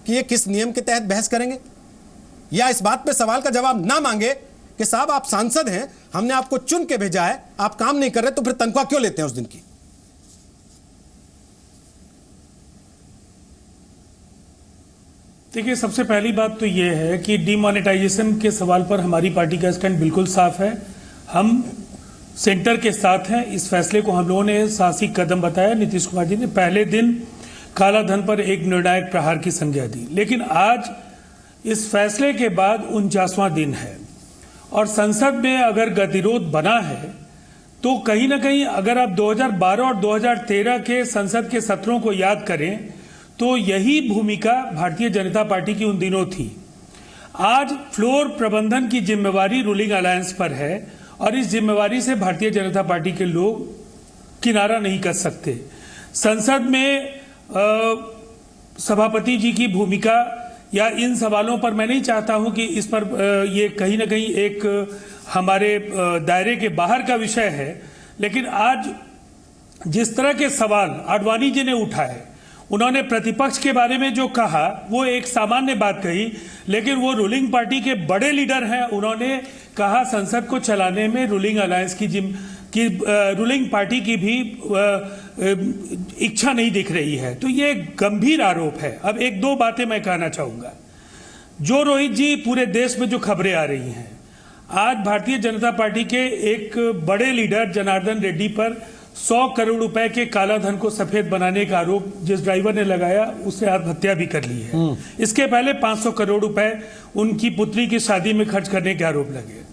कि ये किस नियम के तहत बहस करेंगे, या इस बात पे सवाल का जवाब ना मांगे कि साहब आप सांसद हैं, हमने आपको चुन के भेजा है, आप काम नहीं कर रहे तो फिर तनख्वाह क्यों लेते हैं उस दिन की? देखिए, सबसे पहली बात तो ये है कि डीमोनेटाइजेशन के सवाल पर हमारी पार्टी का स्टैंड बिल्कुल साफ है। हम सेंटर के साथ हैं। इस फैसले को हम लोगों ने साहसिक कदम बताया। नीतीश कुमार जी ने पहले दिन काला धन पर एक निर्णायक प्रहार की संज्ञा दी, लेकिन आज इस फैसले के बाद 49वां दिन है और संसद में अगर गतिरोध बना है तो कहीं ना कहीं अगर आप 2012 और 2013 के संसद के सत्रों को याद करें तो यही भूमिका भारतीय जनता पार्टी की उन दिनों थी। आज फ्लोर प्रबंधन की जिम्मेवारी रूलिंग अलायंस पर है और इस जिम्मेवारी से भारतीय जनता पार्टी के लोग किनारा नहीं कर सकते। संसद में सभापति जी की भूमिका या इन सवालों पर मैं नहीं चाहता हूं कि इस पर ये कहीं ना कहीं एक हमारे दायरे के बाहर का विषय है, लेकिन आज जिस तरह के सवाल आडवाणी जी ने उठाए, उन्होंने प्रतिपक्ष के बारे में जो कहा वो एक सामान्य बात कही, लेकिन वो रूलिंग पार्टी के बड़े लीडर हैं। उन्होंने कहा संसद को चलाने में रूलिंग अलायंस की रूलिंग पार्टी की भी इच्छा नहीं दिख रही है, तो ये गंभीर आरोप है। अब एक दो बातें मैं कहना चाहूँगा। जो रोहित जी, पूरे देश में जो खबरें आ रही हैं, आज भारतीय जनता पार्टी के एक बड़े लीडर जनार्दन रेड्डी पर 100 करोड़ रुपए के काला धन को सफेद बनाने का आरोप जिस ड्राइवर ने लगाया उससे आत्महत्या भी कर ली है। इसके पहले 500 करोड़ रुपए उनकी पुत्री की शादी में खर्च करने के आरोप लगे।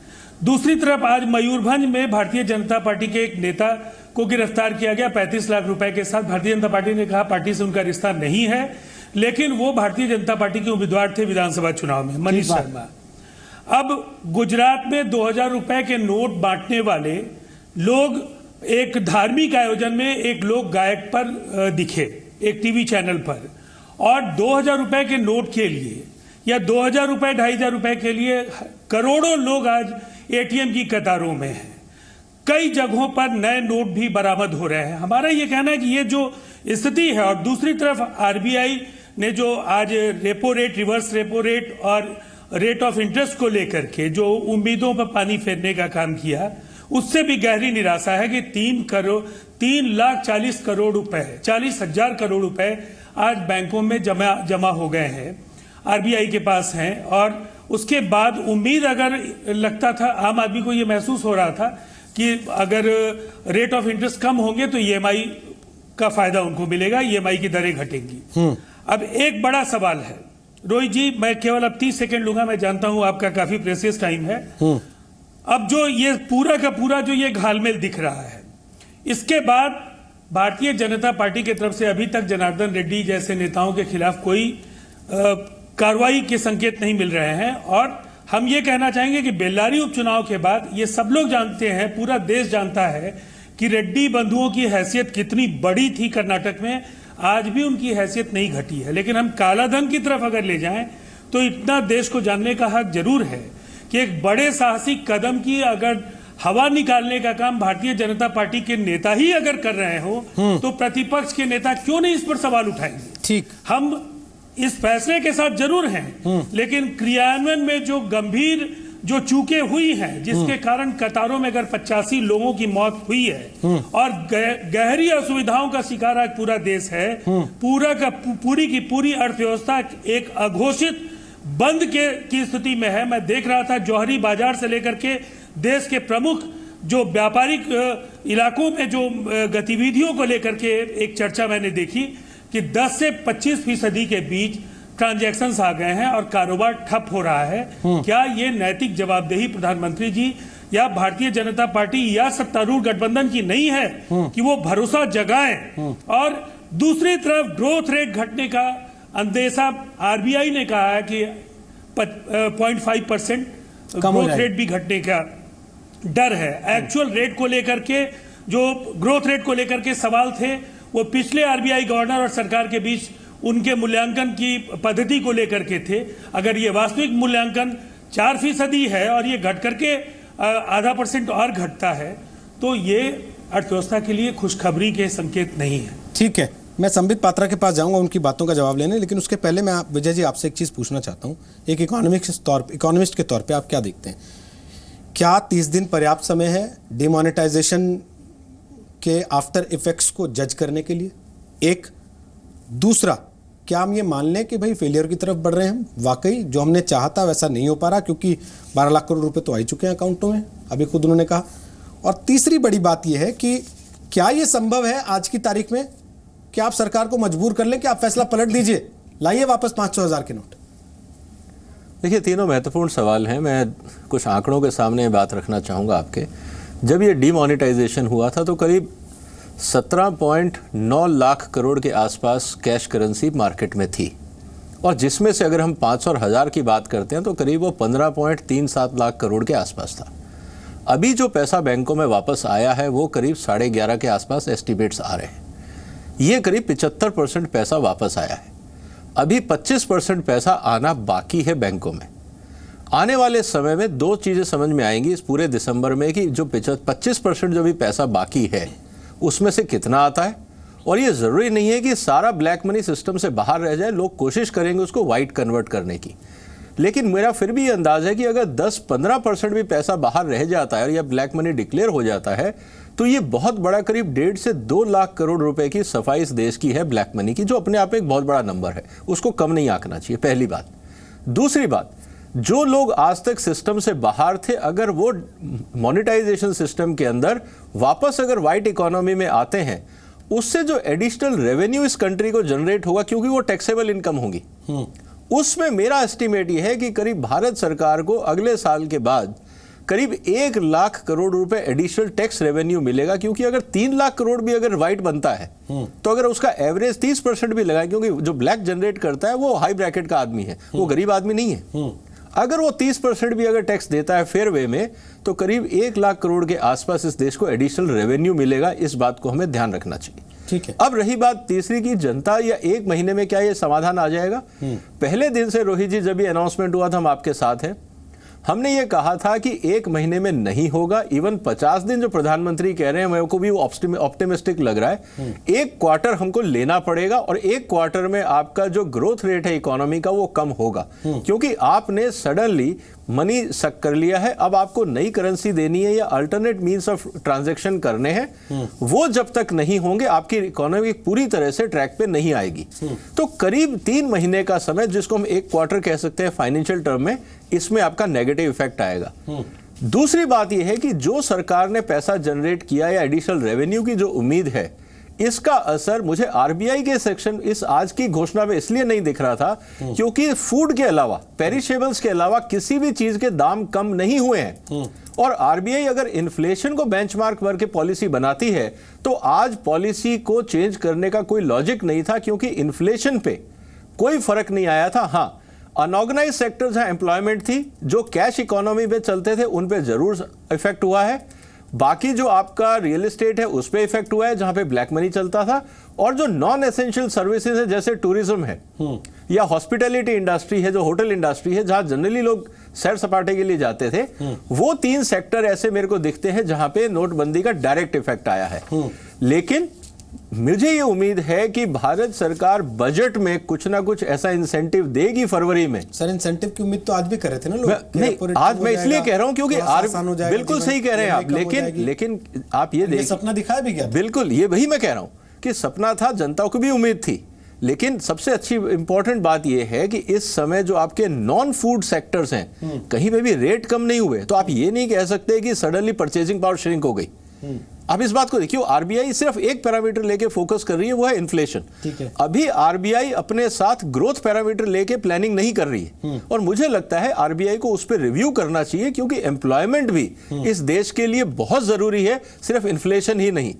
दूसरी तरफ आज मयूरभंज में भारतीय जनता पार्टी के एक नेता को गिरफ्तार किया गया 35 लाख रुपए के साथ। भारतीय जनता पार्टी ने कहा पार्टी से उनका रिश्ता नहीं है, लेकिन वो भारतीय जनता पार्टी के उम्मीदवार थे विधानसभा चुनाव में, मनीष शर्मा। अब गुजरात में 2000 रुपए के नोट बांटने वाले लोग एक धार्मिक आयोजन में एक लोक गायक पर दिखे एक टीवी चैनल पर, और 2000 रुपए के नोट के लिए या 2000 रुपए 2500 रुपए के लिए करोड़ों लोग आज एटीएम की कतारों में हैं। कई जगहों पर नए नोट भी बरामद हो रहे हैं। हमारा ये कहना है कि ये जो स्थिति है, और दूसरी तरफ आरबीआई ने जो आज repo rate, reverse repo rate और रेट ऑफ इंटरेस्ट को लेकर के जो उम्मीदों पर पानी फेरने का काम किया, उससे भी गहरी निराशा है कि 3,40,00,000 करोड़ रुपए, 40,000 करोड़ रुपए आज बैंकों में जमा हो गए हैं, आरबीआई के पास हैं। और उसके बाद उम्मीद अगर लगता था, आम आदमी को ये महसूस हो रहा था कि अगर रेट ऑफ इंटरेस्ट कम होंगे तो ईएमआई का फायदा उनको मिलेगा, ईएमआई की दरें घटेंगी। अब एक बड़ा सवाल है रोहित जी, मैं केवल अब 30 सेकंड लूंगा, मैं जानता हूं आपका काफी प्रेशियस टाइम है। अब जो ये पूरा का पूरा जो ये घालमेल दिख रहा है, इसके बाद भारतीय जनता पार्टी की तरफ से अभी तक जनार्दन रेड्डी जैसे नेताओं के खिलाफ कोई कार्रवाई के संकेत नहीं मिल रहे हैं। और हम ये कहना चाहेंगे कि बेल्लारी उपचुनाव के बाद ये सब लोग जानते हैं, पूरा देश जानता है कि रेड्डी बंधुओं की हैसियत कितनी बड़ी थी कर्नाटक में। आज भी उनकी हैसियत नहीं घटी है, लेकिन हम कालाधन की तरफ अगर ले जाएं तो इतना देश को जानने का हक जरूर है कि एक बड़े साहसिक कदम की अगर हवा निकालने का काम भारतीय जनता पार्टी के नेता ही अगर कर रहे हो तो प्रतिपक्ष के नेता क्यों नहीं इस पर सवाल उठाएंगे। ठीक, हम इस फैसले के साथ जरूर हैं, लेकिन क्रियान्वयन में जो गंभीर जो चूकें हुई हैं, जिसके कारण कतारों में अगर 85 लोगों की मौत हुई है और गहरी असुविधाओं का शिकार आज पूरा देश है, पूरी की पूरी अर्थव्यवस्था एक अघोषित बंद की स्थिति में है। मैं देख रहा था जौहरी बाजार से लेकर के देश के प्रमुख जो व्यापारिक इलाकों में जो गतिविधियों को लेकर के एक चर्चा मैंने देखी कि 10 से 25% के बीच ट्रांजैक्शंस आ गए हैं और कारोबार ठप हो रहा है। क्या ये नैतिक जवाबदेही प्रधानमंत्री जी या भारतीय जनता पार्टी या सत्तारूढ़ गठबंधन की नहीं है कि वो भरोसा जगाएं? और दूसरी तरफ ग्रोथ रेट घटने का अंदेशा, आरबीआई ने कहा है कि 0.5% ग्रोथ रेट भी घटने का डर है। एक्चुअल रेट को लेकर के, जो ग्रोथ रेट को लेकर के सवाल थे, वो पिछले आरबीआई गवर्नर और सरकार के बीच उनके मूल्यांकन की पद्धति को लेकर के थे। अगर ये वास्तविक मूल्यांकन 4% है और ये घट करके 0.5% और घटता है तो ये अर्थव्यवस्था के लिए खुशखबरी के संकेत नहीं है। ठीक है, मैं संबित पात्रा के पास जाऊंगा उनकी बातों का जवाब लेने, लेकिन उसके पहले मैं विजय जी आपसे एक चीज़ पूछना चाहता हूँ। एक इकोनॉमिस्ट के तौर पे आप क्या देखते हैं क्या 30 दिन पर्याप्त समय है डिमोनेटाइजेशन के आफ्टर इफेक्ट्स को जज करने के लिए? एक दूसरा, क्या हम ये मान लें कि भाई फेलियर की तरफ बढ़ रहे हैं हम? वाकई जो हमने चाहा था वैसा नहीं हो पा रहा, क्योंकि 12 लाख करोड़ रुपए तो आ ही चुके हैं अकाउंटों में, अभी खुद उन्होंने कहा। और तीसरी बड़ी बात यह है कि क्या ये संभव है आज की तारीख में कि आप सरकार को मजबूर कर लें कि आप फैसला पलट दीजिए, लाइए वापस 500,000 के नोट? देखिए, तीनों महत्वपूर्ण सवाल हैं। मैं कुछ आंकड़ों के सामने बात रखना चाहूँगा आपके। जब ये डीमोनेटाइजेशन हुआ था तो करीब 17.9 लाख करोड़ के आसपास कैश करेंसी मार्केट में थी, और जिसमें से अगर हम 500 और 1000 की बात करते हैं तो करीब वो 15.37 लाख करोड़ के आसपास था। अभी जो पैसा बैंकों में वापस आया है वो करीब 11.5 के आसपास एस्टिमेट्स आ रहे हैं। ये करीब 75% पैसा वापस आया है। अभी 25% पैसा आना बाकी है बैंकों में। आने वाले समय में दो चीज़ें समझ में आएंगी इस पूरे दिसंबर में कि जो 25% जो भी पैसा बाकी है उसमें से कितना आता है। और ये ज़रूरी नहीं है कि सारा ब्लैक मनी सिस्टम से बाहर रह जाए, लोग कोशिश करेंगे उसको वाइट कन्वर्ट करने की। लेकिन मेरा फिर भी ये अंदाज़ है कि अगर 10-15% भी पैसा बाहर रह जाता है और यह ब्लैक मनी डिक्लेयर हो जाता है तो ये बहुत बड़ा करीब 1.5 से 2 लाख करोड़ रुपए की सफाई इस देश की है ब्लैक मनी की, जो अपने आप में एक बहुत बड़ा नंबर है, उसको कम नहीं आंकना चाहिए, पहली बात। दूसरी बात, जो लोग आज तक सिस्टम से बाहर थे, अगर वो मोनेटाइजेशन सिस्टम के अंदर वापस अगर वाइट इकोनॉमी में आते हैं, उससे जो एडिशनल रेवेन्यू इस कंट्री को जनरेट होगा, क्योंकि वो टैक्सेबल इनकम होगी, उसमें मेरा एस्टिमेट ये है कि करीब भारत सरकार को अगले साल के बाद करीब 1 लाख करोड़ रुपए एडिशनल टैक्स रेवेन्यू मिलेगा। क्योंकि अगर 3 लाख करोड़ भी अगर वाइट बनता है तो अगर उसका एवरेज 30% भी लगाए, क्योंकि जो ब्लैक जनरेट करता है वो हाई ब्रैकेट का आदमी है, वो गरीब आदमी नहीं है, अगर वो 30% भी अगर टैक्स देता है फेयर वे में तो करीब 1 लाख करोड़ के आसपास इस देश को एडिशनल रेवेन्यू मिलेगा। इस बात को हमें ध्यान रखना चाहिए। ठीक है। अब रही बात तीसरी की जनता या 1 महीने में क्या ये समाधान आ जाएगा? पहले दिन से रोहित जी जब ये अनाउंसमेंट हुआ था हम आपके साथ हैं, हमने ये कहा था कि 1 महीने में नहीं होगा। इवन 50 दिन जो प्रधानमंत्री कह रहे हैं मेरे को भी ऑप्टिमिस्टिक लग रहा है। 1 क्वार्टर हमको लेना पड़ेगा और 1 क्वार्टर में आपका जो ग्रोथ रेट है इकोनॉमी का वो कम होगा, क्योंकि आपने सडनली मनी सक कर लिया है। अब आपको नई करेंसी देनी है या अल्टरनेट मींस ऑफ ट्रांजैक्शन करने हैं, वो जब तक नहीं होंगे आपकी इकोनॉमी पूरी तरह से ट्रैक पे नहीं आएगी। तो करीब 3 महीने का समय, जिसको हम 1 क्वार्टर कह सकते हैं फाइनेंशियल टर्म में, इसमें आपका नेगेटिव इफेक्ट आएगा। दूसरी बात यह है कि जो सरकार ने पैसा जनरेट किया या एडिशनल रेवेन्यू की जो उम्मीद है, इसका असर मुझे आरबीआई के सेक्शन इस आज की घोषणा में इसलिए नहीं दिख रहा था क्योंकि फूड के अलावा, पेरिशेबल्स के अलावा किसी भी चीज के दाम कम नहीं हुए हैं। और आरबीआई अगर इन्फ्लेशन को बेंचमार्क कर के पॉलिसी बनाती है तो आज पॉलिसी को चेंज करने का कोई लॉजिक नहीं था, क्योंकि इन्फ्लेशन पे कोई फर्क नहीं आया था। हाँ, अनऑर्गेनाइज सेक्टर जहां एम्प्लॉयमेंट थी, जो कैश इकोनॉमी पे चलते थे, उन पे जरूर इफेक्ट हुआ है। बाकी जो आपका रियल एस्टेट है उस पे इफेक्ट हुआ है जहां पे ब्लैक मनी चलता था। और जो नॉन एसेंशियल सर्विसेज है, जैसे टूरिज्म है या हॉस्पिटैलिटी इंडस्ट्री है, जो होटल इंडस्ट्री है, जहां जनरली लोग सैर सपाटे के लिए जाते थे, वो 3 सेक्टर ऐसे मेरे को दिखते हैं जहां पे नोटबंदी का डायरेक्ट इफेक्ट आया है। लेकिन मुझे ये उम्मीद है कि भारत सरकार बजट में कुछ ना कुछ ऐसा इंसेंटिव देगी फरवरी में। सर, इंसेंटिव की उम्मीद तो आज भी कर रहे थे ना लोग। नहीं, आज मैं इसलिए कह रहा हूं क्योंकि बिल्कुल सही कह रहे हैं आप, लेकिन आप ये देखिए, सपना दिखाया भी गया। बिल्कुल, ये वही मैं कह रहा हूं कि सपना था, जनता को भी उम्मीद थी। लेकिन सबसे अच्छी इंपॉर्टेंट बात यह है कि इस समय जो आपके नॉन फूड सेक्टर्स हैं, कहीं पे भी रेट कम नहीं हुए। तो आप ये नहीं कह सकते कि सडनली परचेजिंग पावर श्रिंक हो गई। अब इस बात को देखिए, आरबीआई सिर्फ एक पैरामीटर लेके फोकस कर रही है, वो है इन्फ्लेशन। अभी आरबीआई अपने साथ ग्रोथ पैरामीटर लेके प्लानिंग नहीं कर रही है। और मुझे लगता है आरबीआई को उस पर रिव्यू करना चाहिए, क्योंकि एम्प्लॉयमेंट भी इस देश के लिए बहुत जरूरी है, सिर्फ इन्फ्लेशन ही नहीं।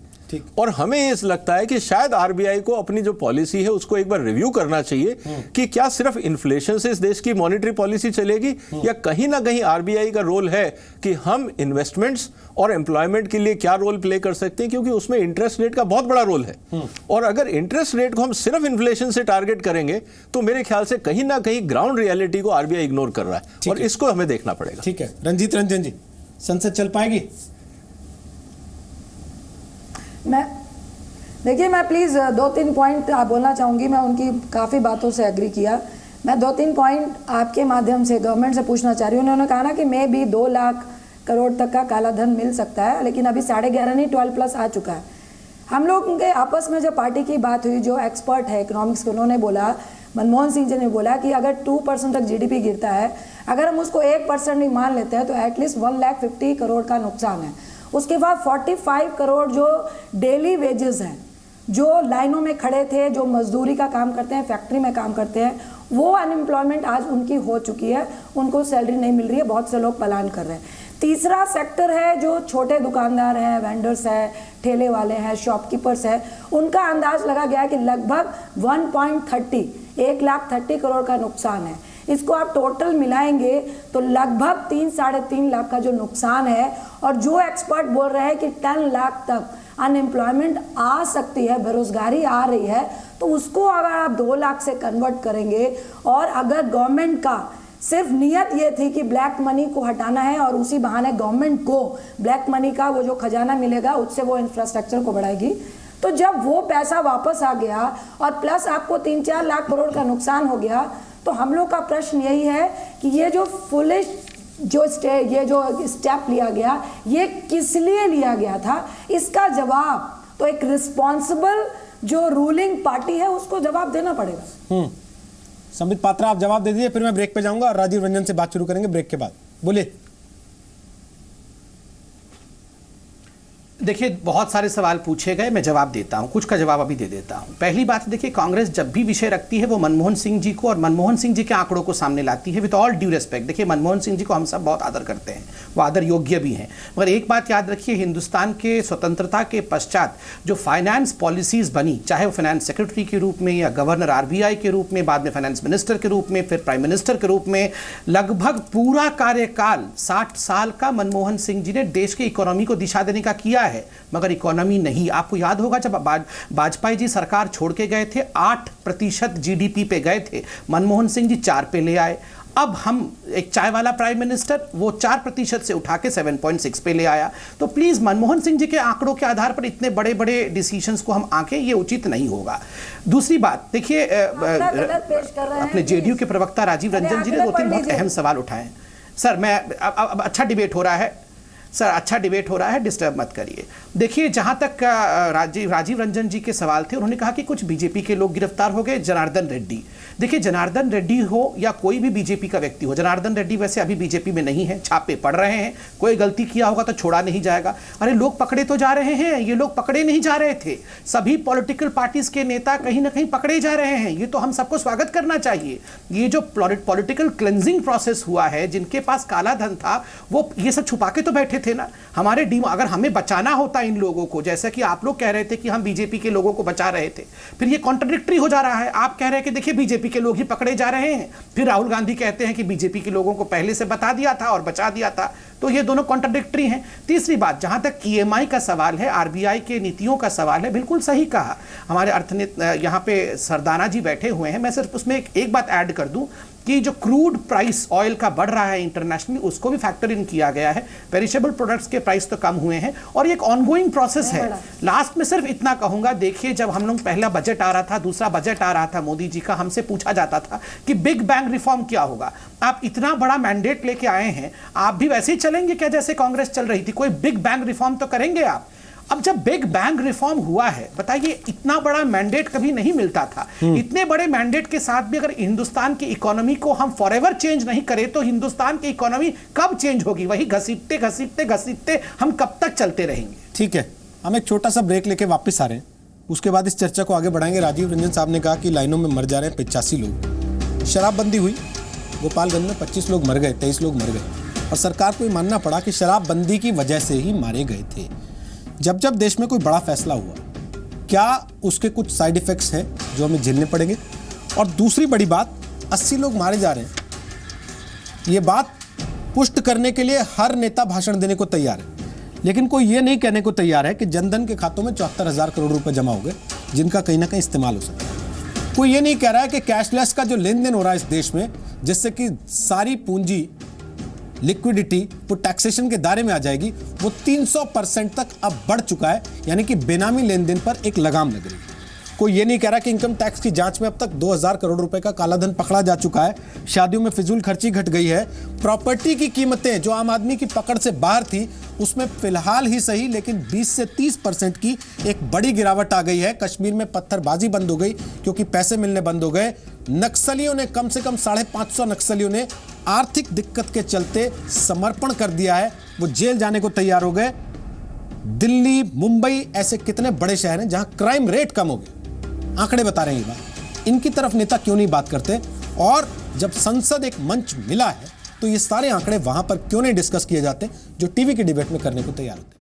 और हमें ये लगता है कि शायद आरबीआई को अपनी जो पॉलिसी है उसको एक बार रिव्यू करना चाहिए कि क्या सिर्फ इन्फ्लेशन से इस देश की मॉनेटरी पॉलिसी चलेगी, या कहीं ना कहीं आरबीआई का रोल है कि हम इन्वेस्टमेंट्स और एम्प्लॉयमेंट के लिए क्या रोल प्ले कर सकते हैं, क्योंकि उसमें इंटरेस्ट रेट का बहुत बड़ा रोल है। और अगर इंटरेस्ट रेट को हम सिर्फ इन्फ्लेशन से टारगेट करेंगे तो मेरे ख्याल से कहीं ना कहीं ग्राउंड रियलिटी को आरबीआई इग्नोर कर रहा है, और इसको हमें देखना पड़ेगा। ठीक है, रंजीत रंजन जी, संसद चल पाएगी? देखिए, मैं प्लीज़ 2-3 पॉइंट आप बोलना चाहूँगी। मैं उनकी काफ़ी बातों से एग्री किया। मैं 2-3 पॉइंट आपके माध्यम से गवर्नमेंट से पूछना चाह रही हूँ। उन्होंने कहा ना कि मे भी 2 लाख करोड़ तक का काला धन मिल सकता है, लेकिन अभी 11.5 नहीं 12+ आ चुका है। हम लोग के आपस में जब पार्टी की बात हुई, जो एक्सपर्ट है इकोनॉमिक्स के, उन्होंने बोला, मनमोहन सिंह जी ने बोला कि अगर 2% तक जीडीपी गिरता है, अगर हम उसको 1% भी मान लेते हैं तो एटलीस्ट 150 करोड़ का नुकसान है। उसके बाद 45 करोड़ जो डेली वेजेस हैं, जो लाइनों में खड़े थे, जो मजदूरी का काम करते हैं, फैक्ट्री में काम करते हैं, वो अनएम्प्लॉयमेंट आज उनकी हो चुकी है, उनको सैलरी नहीं मिल रही है, बहुत से लोग पलायन कर रहे हैं। तीसरा सेक्टर है जो छोटे दुकानदार हैं, वेंडर्स हैं, ठेले वाले हैं, शॉपकीपर्स हैं, उनका अंदाज लगा गया कि लगभग 1.30 करोड़ का नुकसान है। इसको आप टोटल मिलाएंगे तो लगभग 3-3.5 लाख का जो नुकसान है, और जो एक्सपर्ट बोल रहे हैं कि 10 लाख तक अनएम्प्लॉयमेंट आ सकती है, बेरोजगारी आ रही है, तो उसको अगर आप 2 लाख से कन्वर्ट करेंगे, और अगर गवर्नमेंट का सिर्फ नियत ये थी कि ब्लैक मनी को हटाना है और उसी बहाने गवर्नमेंट को ब्लैक मनी का वो जो खजाना मिलेगा उससे वो इंफ्रास्ट्रक्चर को बढ़ाएगी, तो जब वो पैसा वापस आ गया और प्लस आपको 3-4 लाख करोड़ का नुकसान हो गया, तो हम लोग का प्रश्न यही है कि ये जो फुलिश जो स्टेप लिया गया, ये किस लिए लिया गया था? इसका जवाब तो एक रिस्पॉन्सिबल जो रूलिंग पार्टी है उसको जवाब देना पड़ेगा। संबित पात्रा, आप जवाब दे दीजिए, फिर मैं ब्रेक पे जाऊंगा और राजीव रंजन से बात शुरू करेंगे ब्रेक के बाद। बोलिए। देखिए, बहुत सारे सवाल पूछे गए, मैं जवाब देता हूं, कुछ का जवाब अभी दे देता हूं। पहली बात, देखिए, कांग्रेस जब भी विषय रखती है वो मनमोहन सिंह जी को और मनमोहन सिंह जी के आंकड़ों को सामने लाती है। विद ऑल ड्यू रिस्पेक्ट, देखिए, मनमोहन सिंह जी को हम सब बहुत आदर करते हैं, वो आदर योग्य भी हैं, मगर एक बात याद रखिए, हिंदुस्तान के स्वतंत्रता के पश्चात जो फाइनेंस पॉलिसीज बनी, चाहे वो फाइनेंस सेक्रेटरी के रूप में या गवर्नर RBI के रूप में, बाद में फाइनेंस मिनिस्टर के रूप में, फिर प्राइम मिनिस्टर के रूप में, लगभग पूरा कार्यकाल 60 साल का मनमोहन सिंह जी ने देश की इकोनॉमी को दिशा देने का किया है, मगर इकोनॉमी नहीं। आपको याद होगा जब वाजपेयी जी सरकार छोड़ के गए थे, 8% GDP पे गए थे, मनमोहन सिंह जी 4 पे ले आए। अब हम एक चाय वाला प्राइम मिनिस्टर, वो 4% से उठा के 7.6 पे ले आया। तो प्लीज मनमोहन सिंह जी के आंकड़ों के आधार पर इतने बड़े बड़े डिसीजंस को हम आंकें, ये उचित नहीं होगा। दूसरी बात, देखिए, अपने JDU के प्रवक्ता राजीव रंजन जी ने 2-3 बहुत अहम सवाल उठाए। सर, मैं अब अच्छा डिबेट हो रहा है, सर, अच्छा डिबेट हो रहा है, डिस्टर्ब मत करिए। देखिए, जहां तक राजीव रंजन जी के सवाल थे, उन्होंने कहा कि कुछ बीजेपी के लोग गिरफ्तार हो गए, जनार्दन रेड्डी। देखिए, जनार्दन रेड्डी हो या कोई भी बीजेपी का व्यक्ति हो, जनार्दन रेड्डी वैसे अभी बीजेपी में नहीं है, छापे पड़ रहे हैं, कोई गलती किया होगा तो छोड़ा नहीं जाएगा। अरे, लोग पकड़े तो जा रहे हैं, ये लोग पकड़े नहीं जा रहे थे, सभी पॉलिटिकल पार्टीज के नेता कहीं ना कहीं पकड़े जा रहे हैं, ये तो हम सबको स्वागत करना चाहिए। ये जो पॉलिटिकल क्लेंजिंग प्रोसेस हुआ है, जिनके पास काला धन था, वो ये सब छुपा के तो बैठे थे ना। हमारे अगर हमें बचाना होता इन लोगों को, जैसा कि आप लोग कह रहे थे कि हम बीजेपी के लोगों को बचा रहे थे, फिर ये कॉन्ट्रडिक्टरी हो जा रहा है। आप कह रहे हैं कि देखिए बीजेपी के लोग ही पकड़े जा रहे हैं, फिर राहुल गांधी कहते हैं कि बीजेपी के लोगों को पहले से बता दिया था और बचा दिया था, तो ये दोनों कॉन्ट्रडिक्टरी हैं। तीसरी बात, जहां तक EMI का सवाल है, RBI के नीतियों का सवाल है, बिल्कुल सही कहा हमारे अर्थनीति, यहाँ पे सरदाना जी बैठे हुए हैं। मैं सिर्फ उसमें एक बात ऐड कर दूं कि जो क्रूड प्राइस ऑयल का बढ़ रहा है इंटरनेशनली, उसको भी फैक्टर इन किया गया है। पेरिशेबल प्रोडक्ट्स के प्राइस तो कम हुए हैं और ये एक ऑनगोइंग प्रोसेस है। लास्ट में सिर्फ इतना कहूंगा, देखिए, जब हम लोग पहला बजट आ रहा था, दूसरा बजट आ रहा था मोदी जी का, हमसे पूछा जाता था कि बिग बैंग रिफॉर्म क्या होगा। आप इतना बड़ा मैंडेट लेके आए हैं, आप भी वैसे ही चलेंगे क्या जैसे कांग्रेस चल रही थी? कोई बिग बैंग रिफॉर्म तो करेंगे आप। अब जब बिग बैंग रिफॉर्म हुआ है, बताइए, इतना बड़ा मैंडेट कभी नहीं मिलता था। इतने बड़े मैंडेट के साथ भी अगर हिंदुस्तान की इकोनॉमी को हम फॉरएवर चेंज नहीं करें, तो हिंदुस्तान की इकोनॉमी कब चेंज होगी? वही घसीटते घसीटते घसीटते हम कब तक चलते रहेंगे? ठीक है, हम एक छोटा सा ब्रेक लेके वापस आ रहे हैं, उसके बाद इस चर्चा को आगे बढ़ाएंगे। राजीव रंजन साहब ने कहा कि लाइनों में मर जा रहे हैं 85 लोग। शराबबंदी हुई, गोपालगंज में 25 लोग मर गए, 23 लोग मर गए, और सरकार को ये मानना पड़ा कि शराबबंदी की वजह से ही मारे गए थे। जब जब देश में कोई बड़ा फैसला हुआ, क्या उसके कुछ साइड इफेक्ट्स हैं जो हमें झेलने पड़ेंगे? और दूसरी बड़ी बात, 80 लोग मारे जा रहे हैं, ये बात पुष्ट करने के लिए हर नेता भाषण देने को तैयार है, लेकिन कोई ये नहीं कहने को तैयार है कि जनधन के खातों में 74,000 करोड़ रुपए जमा हो गए, जिनका कहीं ना कहीं इस्तेमाल हो सकता है। कोई ये नहीं कह रहा है कि कैशलेस का जो लेन देन हो रहा है इस देश में, जिससे कि सारी पूंजी, लिक्विडिटी वो टैक्सेशन के दायरे में आ जाएगी, वो 300% तक अब बढ़ चुका है, यानी कि बेनामी लेन देन पर एक लगाम लग रही है। कोई ये नहीं कह रहा कि इनकम टैक्स की जांच में अब तक 2000 करोड़ रुपए का कालाधन पकड़ा जा चुका है, शादियों में फिजूल खर्ची घट गई है, प्रॉपर्टी की कीमतें जो आम आदमी की पकड़ से बाहर थी उसमें फिलहाल ही सही लेकिन 20 से 30% की एक बड़ी गिरावट आ गई है। कश्मीर में पत्थरबाजी बंद हो गई क्योंकि पैसे मिलने बंद हो गए। नक्सलियों ने कम से कम 550 नक्सलियों ने आर्थिक दिक्कत के चलते समर्पण कर दिया है, वो जेल जाने को तैयार हो गए। दिल्ली, मुंबई ऐसे कितने बड़े शहर हैं जहां क्राइम रेट कम हो गए, आंकड़े बता रहे हैं ये बात। इनकी तरफ नेता क्यों नहीं बात करते? और जब संसद एक मंच मिला है तो ये सारे आंकड़े वहां पर क्यों नहीं डिस्कस किए जाते जो टीवी की डिबेट में करने को तैयार होते?